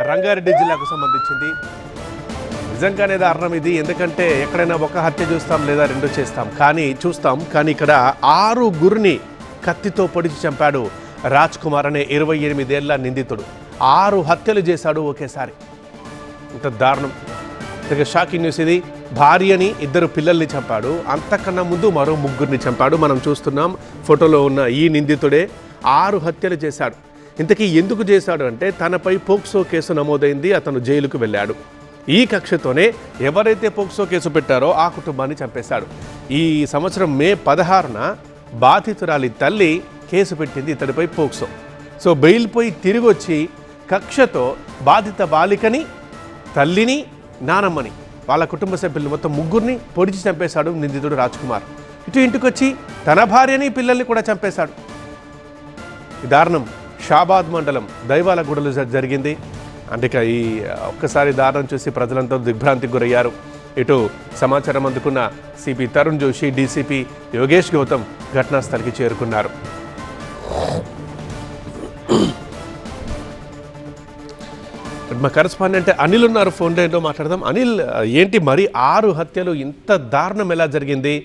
రంగారెడ్డి జిల్లాకు సంబంధించింది. నిజంగానే దారుణం ఇది. ఎందుకంటే ఎక్కడైనా ఒక హత్య చూస్తాం లేదా రెండు చేస్తాం, కానీ ఇక్కడ 6 కత్తితో పొడిచి చంపాడు రాజ్ కుమార్ అనే 28 ఏళ్ల నిందితుడు. 6 హత్యలు చేశాడు ఒకేసారి. ఇంత దారుణం. ఇక షాకింగ్ న్యూస్ ఇది. భార్యని 2 పిల్లల్ని చంపాడు. అంతకన్నా ముందు మరో 3 చంపాడు. మనం చూస్తున్నాం ఫోటోలో ఉన్న ఈ నిందితుడే 6 హత్యలు చేశాడు. ఇంతకీ ఎందుకు చేశాడు అంటే తనపై పోక్సో కేసు నమోదైంది, అతను జైలుకు వెళ్ళాడు. ఈ కక్షతోనే ఎవరైతే పోక్సో కేసు పెట్టారో ఆ కుటుంబాన్ని చంపేశాడు. ఈ సంవత్సరం మే 16న బాధితురాలి తల్లి కేసు పెట్టింది ఇతడిపై పోక్సో. సో బెయిల్పై తిరిగి వచ్చి కక్షతో బాధిత బాలికని, తల్లిని, నానమ్మని, వాళ్ళ కుటుంబ సభ్యులను మొత్తం 3 పొడిచి చంపేశాడు నిందితుడు రాజ్ కుమార్. ఇటు ఇంటికొచ్చి తన భార్యని, పిల్లల్ని కూడా చంపేశాడు. ఈ దారుణం షాబాద్ మండలం దైవాలగూడలో జరిగింది. అంటే ఈ ఒక్కసారి దారుణం చూసి ప్రజలంతా దిగ్భ్రాంతికి గురయ్యారు. ఇటు సమాచారం అందుకున్న సిపి తరుణ్ జోషి, డీసీపీ యోగేష్ గౌతమ్ ఘటనా స్థలికి చేరుకున్నారు. మా కరెస్పాండెంట్ అనిల్ ఉన్నారు, ఫోన్ లైన్లో మాట్లాడదాం. అనిల్, ఏంటి మరి 6 హత్యలు? ఇంత దారుణం ఎలా జరిగింది?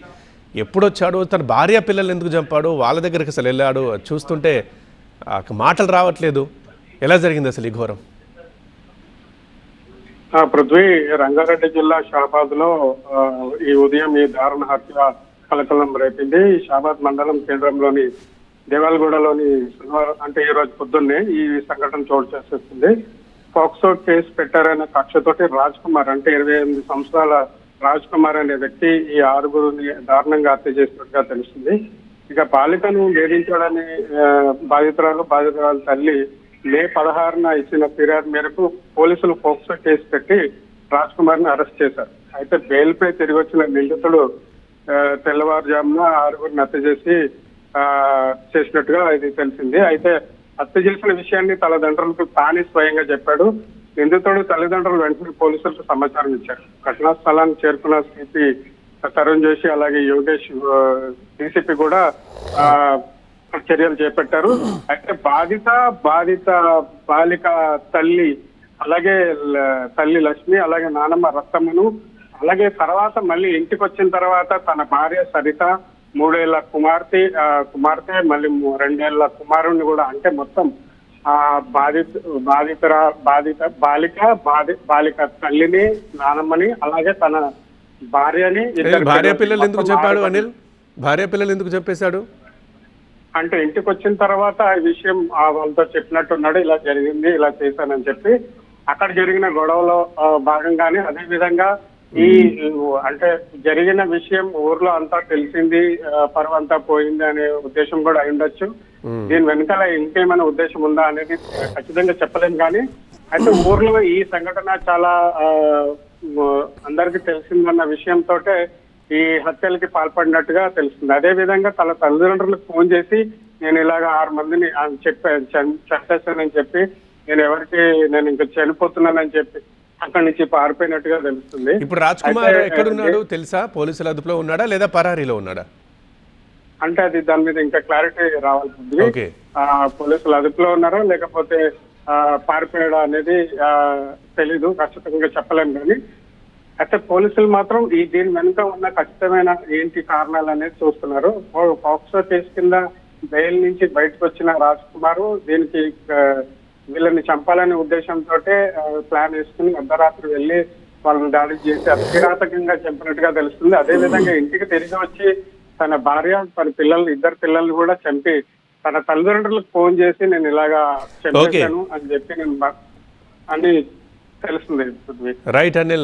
ఎప్పుడొచ్చాడు? తన భార్య పిల్లలు ఎందుకు చంపాడు? వాళ్ళ దగ్గరికి అసలు వెళ్ళాడు? చూస్తుంటే మాటలు రావట్లేదు. ఎలా జరిగింది అసలు ఈ ఘోరం? పృథ్వీ, రంగారెడ్డి జిల్లా షాబాద్ లో ఈ ఉదయం ఈ దారుణ హత్య కలకలం రేపింది. షాబాద్ మండలం కేంద్రంలోని దేవాలగూడలోని శనివారం, అంటే ఈ రోజు పొద్దున్నే ఈ సంఘటన చోటు చేసుకుంది. పోక్సో కేసు పెట్టారనే కక్షతోటి రాజ్ కుమార్, అంటే 28 సంవత్సరాల రాజ్ కుమార్ అనే వ్యక్తి ఈ 6 దారుణంగా హత్య చేసినట్టుగా తెలుస్తుంది. ఇక బాలికను వేధించాడని బాధితురాలు తల్లి మే 16న ఇచ్చిన ఫిర్యాదు మేరకు పోలీసులు పోక్సో కేసు పెట్టి రాజ్ కుమార్ ని అరెస్ట్ చేశారు. అయితే బెయిల్ పై తిరిగి వచ్చిన నిందితుడు తెల్లవారుజామున 6 హత్య చేసినట్టుగా ఇది తెలిసింది. అయితే హత్య చేసిన విషయాన్ని తల్లిదండ్రులకు తానే స్వయంగా చెప్పాడు. నిందితుడు తల్లిదండ్రులు వెంటనే పోలీసులకు సమాచారం ఇచ్చారు. ఘటనా స్థలానికి చేరుకున్న సిపి తరుణ్ జోషి, అలాగే యోగేష్ డీసీపీ కూడా చర్యలు చేపట్టారు. అయితే బాధిత బాలిక తల్లి, అలాగే తల్లి లక్ష్మి, అలాగే నానమ్మ రత్తమ్మను, అలాగే తర్వాత మళ్ళీ ఇంటికి వచ్చిన తర్వాత తన భార్య సరిత, 3 ఏళ్ల కుమార్తె మళ్ళీ 2 ఏళ్ల కుమారుణ్ణి కూడా, అంటే మొత్తం బాలిక తల్లిని, నానమ్మని, అలాగే తన భార్యని. భార్య పిల్లలు ఎందుకు చెప్పాడు అనిల్? భార్య పిల్లలు ఎందుకు చెప్పేశాడు అంటే ఇంటికి వచ్చిన తర్వాత ఈ విషయం వాళ్ళతో చెప్పినట్టున్నాడు. ఇలా జరిగింది, ఇలా చేశానని చెప్పి. అక్కడ జరిగిన గొడవలో భాగంగానే అదే విధంగా అంటే జరిగిన విషయం ఊర్లో అంతా తెలిసింది, పరువంతా పోయింది అనే ఉద్దేశం కూడా అయి ఉండొచ్చు. దీని వెనకాల ఇంకేమైనా ఉద్దేశం ఉందా అనేది ఖచ్చితంగా చెప్పలేం. కానీ అయితే ఊర్లో ఈ సంఘటన చాలా అందరికీ తెలిసిందన్న విషయంతో ఈ హత్యలకి పాల్పడినట్టుగా తెలుస్తుంది. అదే విధంగా తన తల్లిదండ్రులకు ఫోన్ చేసి నేను ఇలాగ 6 మందిని చంపేస్తానని చెప్పి, నేను ఇంకా చనిపోతున్నానని చెప్పి అక్కడి నుంచి పారిపోయినట్టుగా తెలుస్తుంది. ఇప్పుడు రాజ్ కుమార్ ఎక్కడున్నాడు తెలుసా? పోలీసుల అదుపులో ఉన్నాడా లేదా పరారీలో ఉన్నాడా? అంటే అది దాని మీద ఇంకా క్లారిటీ రావాల్సింది. పోలీసులు అదుపులో ఉన్నారా లేకపోతే పారిపోయాడా అనేది తెలీదు, ఖచ్చితంగా చెప్పలేము. కానీ అయితే పోలీసులు మాత్రం దీని వెనుక ఉన్న ఖచ్చితమైన ఏంటి కారణాలు అనేది చూస్తున్నారు. పోక్సో కేసు కింద బెయిల్ నుంచి బయటకు వచ్చిన రాజ్ కుమార్ దీనికి వీళ్ళని చంపాలనే ఉద్దేశంతో ప్లాన్ వేసుకుని అర్ధరాత్రి వెళ్లి వాళ్ళని దాడి చేసి అతికిరాతకంగా చంపినట్టుగా తెలుస్తుంది. అదే విధంగా ఇంటికి తిరిగి వచ్చి తన భార్య, తన పిల్లలు, 2 పిల్లల్ని కూడా చంపి తన తల్లిదండ్రులకు ఫోన్ చేసి నేను ఇలాగా చంపేశాను అని చెప్పి అని తెలుస్తుంది. రైట్ అనిల్.